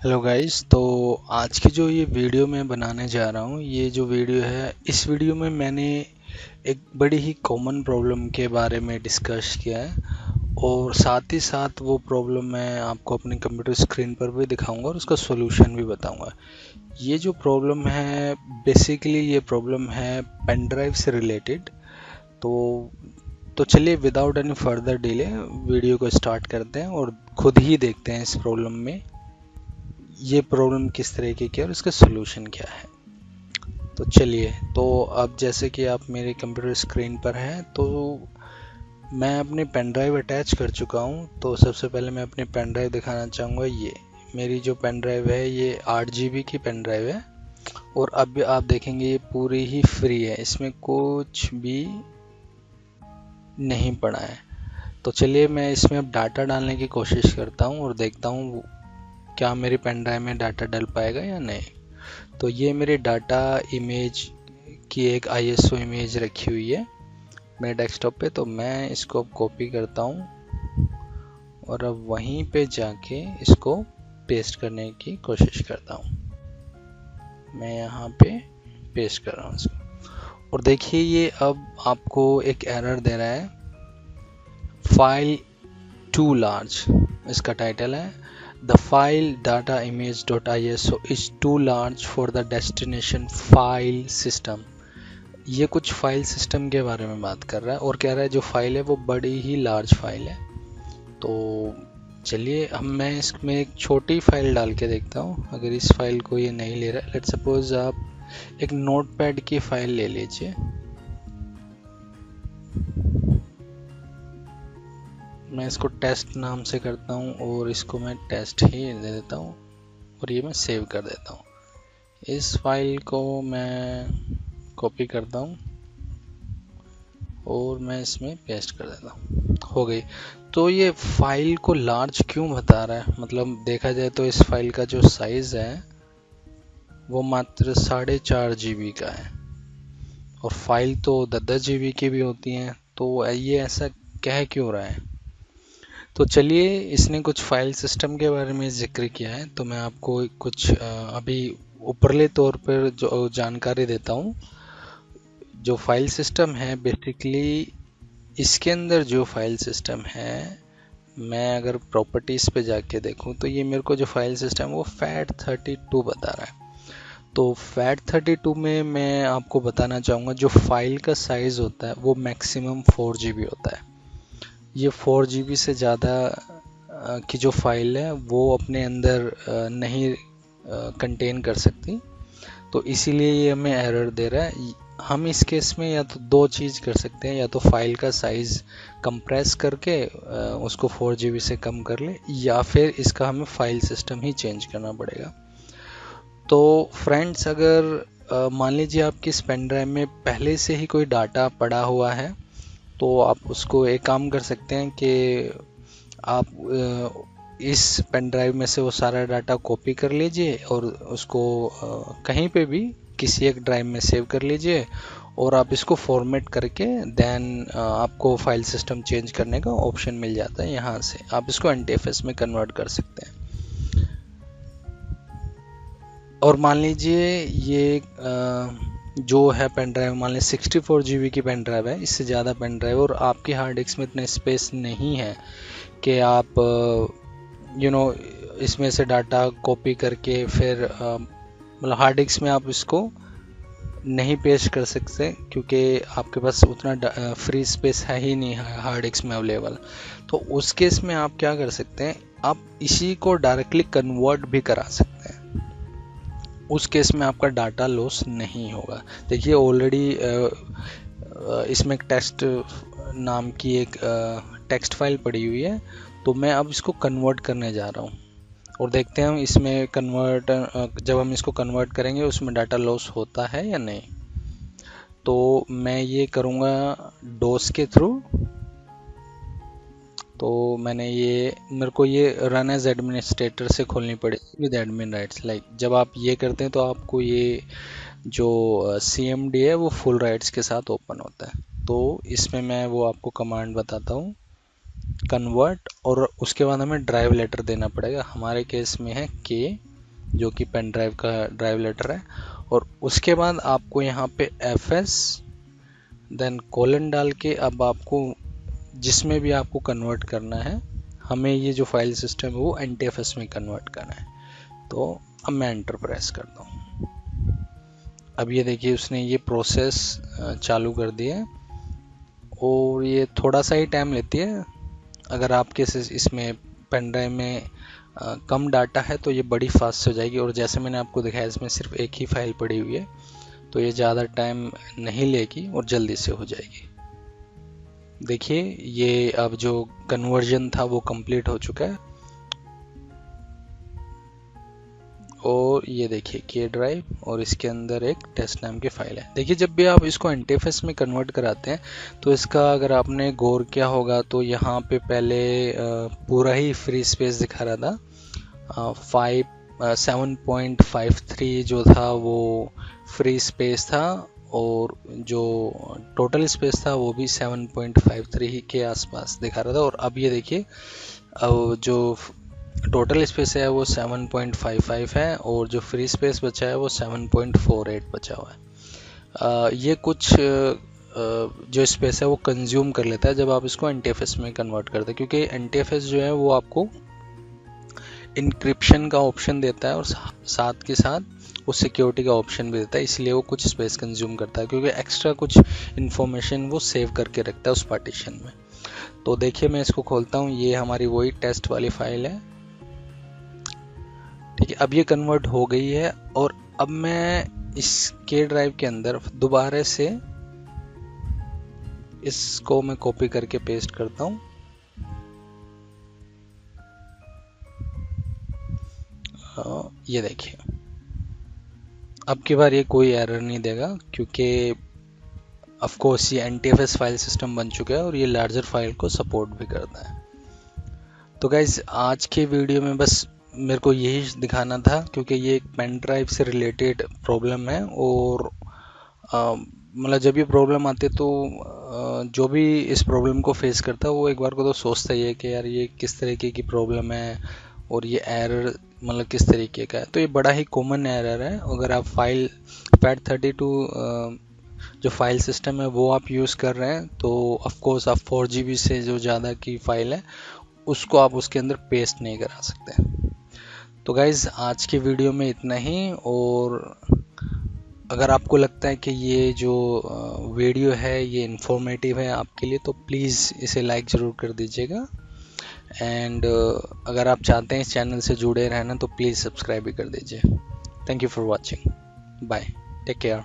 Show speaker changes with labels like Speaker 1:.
Speaker 1: Hello guys. तो आज की जो ये वीडियो मैं बनाने जा रहा हूँ, ये जो वीडियो है, इस वीडियो में मैंने एक बड़ी ही कॉमन प्रॉब्लम के बारे में डिस्कस किया है और साथ ही साथ वो प्रॉब्लम मैं आपको अपने कंप्यूटर स्क्रीन पर भी दिखाऊंगा और उसका सॉल्यूशन भी बताऊंगा। ये जो प्रॉब्लम है, बेसिकली ये प्रॉब्लम है पेन ड्राइव से रिलेटेड। तो चलिए without any further delay video को स्टार्ट करते हैं और खुद ही देखते हैं इस प्रॉब्लम में ये प्रॉब्लम किस तरीके की है और इसका सलूशन क्या है। तो चलिए, तो अब जैसे कि आप मेरे कंप्यूटर स्क्रीन पर हैं, तो मैं अपनी पेन ड्राइव अटैच कर चुका हूं। तो सबसे पहले मैं अपनी पेन ड्राइव दिखाना चाहूँगा। ये मेरी जो पेन ड्राइव है, ये 8 GB की पेन ड्राइव है और अब आप देखेंगे ये पूरी ही फ्री है, इसमें कुछ भी नहीं पड़ा है। तो चलिए मैं इसमें अब डाटा डालने की कोशिश करता हूँ और देखता हूँ क्या मेरी पेन ड्राइव में डाटा डल पाएगा या नहीं। तो ये मेरी डाटा इमेज की एक ISO इमेज रखी हुई है मेरे डेस्कटॉप पे। तो मैं इसको अब कॉपी करता हूँ और अब वहीं पे जाके इसको पेस्ट करने की कोशिश करता हूँ। मैं यहाँ पे पेस्ट कर रहा हूँ इसको और देखिए ये अब आपको एक एरर दे रहा है, फाइल टू लार्ज। इसका टाइटल है The file data image.iso is too large for the destination file system। ये कुछ फाइल सिस्टम के बारे में बात कर रहा है और कह रहा है जो फाइल है वो बड़ी ही लार्ज फाइल है। तो चलिए अब मैं इसमें एक छोटी फाइल डाल के देखता हूँ। अगर इस फाइल को ये नहीं ले रहा है, लेट्स सपोज आप एक नोटपैड की फाइल ले लीजिए। मैं इसको टेस्ट नाम से करता हूँ और इसको मैं टेस्ट ही दे देता हूँ और ये मैं सेव कर देता हूँ। इस फाइल को मैं कॉपी करता हूँ और मैं इसमें पेस्ट कर देता हूँ। हो गई। तो ये फाइल को लार्ज क्यों बता रहा है? मतलब देखा जाए तो इस फाइल का जो साइज है वो मात्र 4.5 GB का है और फाइल तो 10-10 GB की भी होती हैं। तो ये ऐसा कह क्यों रहा है? तो चलिए, इसने कुछ फाइल सिस्टम के बारे में जिक्र किया है, तो मैं आपको कुछ अभी ऊपरले तौर पर जो जानकारी देता हूँ। जो फाइल सिस्टम है, बेसिकली इसके अंदर जो फाइल सिस्टम है, मैं अगर प्रॉपर्टीज पे जाके देखूं तो ये मेरे को जो फाइल सिस्टम है वो FAT32 बता रहा है। तो FAT32 में मैं आपको बताना चाहूँगा जो फाइल का साइज होता है वो मैक्सिमम 4 GB होता है। ये 4 GB से ज़्यादा की जो फाइल है वो अपने अंदर नहीं कंटेन कर सकती। तो इसीलिए ये हमें एरर दे रहा है। हम इस केस में या तो दो चीज़ कर सकते हैं, या तो फाइल का साइज़ कंप्रेस करके उसको 4 GB से कम कर ले, या फिर इसका हमें फाइल सिस्टम ही चेंज करना पड़ेगा। तो फ्रेंड्स, अगर मान लीजिए आपकी इस पेन ड्राइव में पहले से ही कोई डाटा पड़ा हुआ है, तो आप उसको एक काम कर सकते हैं कि आप इस पेन ड्राइव में से वो सारा डाटा कॉपी कर लीजिए और उसको कहीं पे भी किसी एक ड्राइव में सेव कर लीजिए और आप इसको फॉर्मेट करके देन आपको फाइल सिस्टम चेंज करने का ऑप्शन मिल जाता है। यहाँ से आप इसको NTFS में कन्वर्ट कर सकते हैं। और मान लीजिए ये जो है पेन ड्राइव, मान लीजिए 64 GB की पेन ड्राइव है, इससे ज़्यादा पेन ड्राइव, और आपकी हार्ड डिस्क में इतना स्पेस नहीं है कि आप इसमें से डाटा कॉपी करके फिर मतलब हार्ड डिस्क में आप इसको नहीं पेस्ट कर सकते, क्योंकि आपके पास उतना फ्री स्पेस है ही नहीं हार्ड डिस्क में अवेलेबल। तो उस केस में आप क्या कर सकते हैं, आप इसी को डायरेक्टली कन्वर्ट भी करा सकते हैं। उस केस में आपका डाटा लॉस नहीं होगा। देखिए ऑलरेडी इसमें एक टेस्ट नाम की एक टेक्स्ट फाइल पड़ी हुई है, तो मैं अब इसको कन्वर्ट करने जा रहा हूँ और देखते हैं इसमें जब हम इसको कन्वर्ट करेंगे उसमें डाटा लॉस होता है या नहीं। तो मैं ये करूँगा डोस के थ्रू। तो मेरे को ये रन एज एडमिनिस्ट्रेटर से खोलनी पड़ेगी विद एडमिन राइट्स। लाइक जब आप ये करते हैं तो आपको ये जो CMD है वो फुल राइट्स के साथ ओपन होता है। तो इसमें मैं वो आपको कमांड बताता हूँ, कन्वर्ट, और उसके बाद हमें ड्राइव लेटर देना पड़ेगा। हमारे केस में है K जो कि पेन ड्राइव का ड्राइव लेटर है, और उसके बाद आपको यहाँ पे fs देन कोलन डाल के अब आपको जिसमें भी आपको कन्वर्ट करना है, हमें ये जो फाइल सिस्टम है वो NTFS में कन्वर्ट करना है। तो अब मैं एंटर प्रेस करता हूँ। अब ये देखिए उसने ये प्रोसेस चालू कर दिया है, और ये थोड़ा सा ही टाइम लेती है। अगर आपके इसमें पेन ड्राइव में कम डाटा है तो ये बड़ी फास्ट हो जाएगी, और जैसे मैंने आपको दिखाया इसमें सिर्फ एक ही फाइल पड़ी हुई है, तो ये ज़्यादा टाइम नहीं लेगी और जल्दी से हो जाएगी। देखिए ये अब जो कन्वर्जन था वो कंप्लीट हो चुका है, और ये देखिए के ड्राइव, और इसके अंदर एक टेस्ट नाम की फाइल है। देखिए जब भी आप इसको NTFS में कन्वर्ट कराते हैं तो इसका अगर आपने गौर किया होगा तो यहाँ पे पहले पूरा ही फ्री स्पेस दिखा रहा था। 7.53 जो था वो फ्री स्पेस था, और जो टोटल स्पेस था वो भी 7.53 के आसपास दिखा रहा था। और अब ये देखिए अब जो टोटल स्पेस है वो 7.55 है, और जो फ्री स्पेस बचा है वो 7.48 बचा हुआ है। ये कुछ जो स्पेस है वो कंज्यूम कर लेता है जब आप इसको NTFS में कन्वर्ट करते हैं, क्योंकि NTFS जो है वो आपको इंक्रिप्शन का ऑप्शन देता है और साथ के साथ वो सिक्योरिटी का ऑप्शन भी देता है, इसलिए वो कुछ स्पेस कंज्यूम करता है, क्योंकि एक्स्ट्रा कुछ इन्फॉर्मेशन वो सेव करके रखता है उस पार्टीशन में। तो देखिए मैं इसको खोलता हूँ, ये हमारी वही टेस्ट वाली फाइल है। ठीक है, अब ये कन्वर्ट हो गई है, और अब मैं इस के ड्राइव के अंदर दोबारा से इसको मैं कॉपी करके पेस्ट करता हूँ। ये देखिए अब की बार ये कोई एरर नहीं देगा, क्योंकि ऑफ कोर्स ये NTFS फाइल सिस्टम बन चुका है और ये लार्जर फाइल को सपोर्ट भी करता है। तो गाइज आज के वीडियो में बस मेरे को यही दिखाना था, क्योंकि ये एक पेन ड्राइव से रिलेटेड प्रॉब्लम है, और मतलब जब ये प्रॉब्लम आती है तो जो भी इस प्रॉब्लम को फेस करता है वो एक बार को तो सोचता ही है कि यार ये किस तरीके की प्रॉब्लम है, और ये एरर मतलब किस तरीके का है। तो ये बड़ा ही कॉमन एरर है। अगर आप फाइल FAT32 जो फाइल सिस्टम है वो आप यूज़ कर रहे हैं तो ऑफ कोर्स आप 4 GB से जो ज़्यादा की फाइल है उसको आप उसके अंदर पेस्ट नहीं करा सकते। तो गाइज़ आज के वीडियो में इतना ही, और अगर आपको लगता है कि ये जो वीडियो है ये इन्फॉर्मेटिव है आपके लिए तो प्लीज़ इसे लाइक ज़रूर कर दीजिएगा, एंड अगर आप चाहते हैं इस चैनल से जुड़े रहना तो प्लीज़ सब्सक्राइब भी कर दीजिए। Thank you for watching, bye, take care.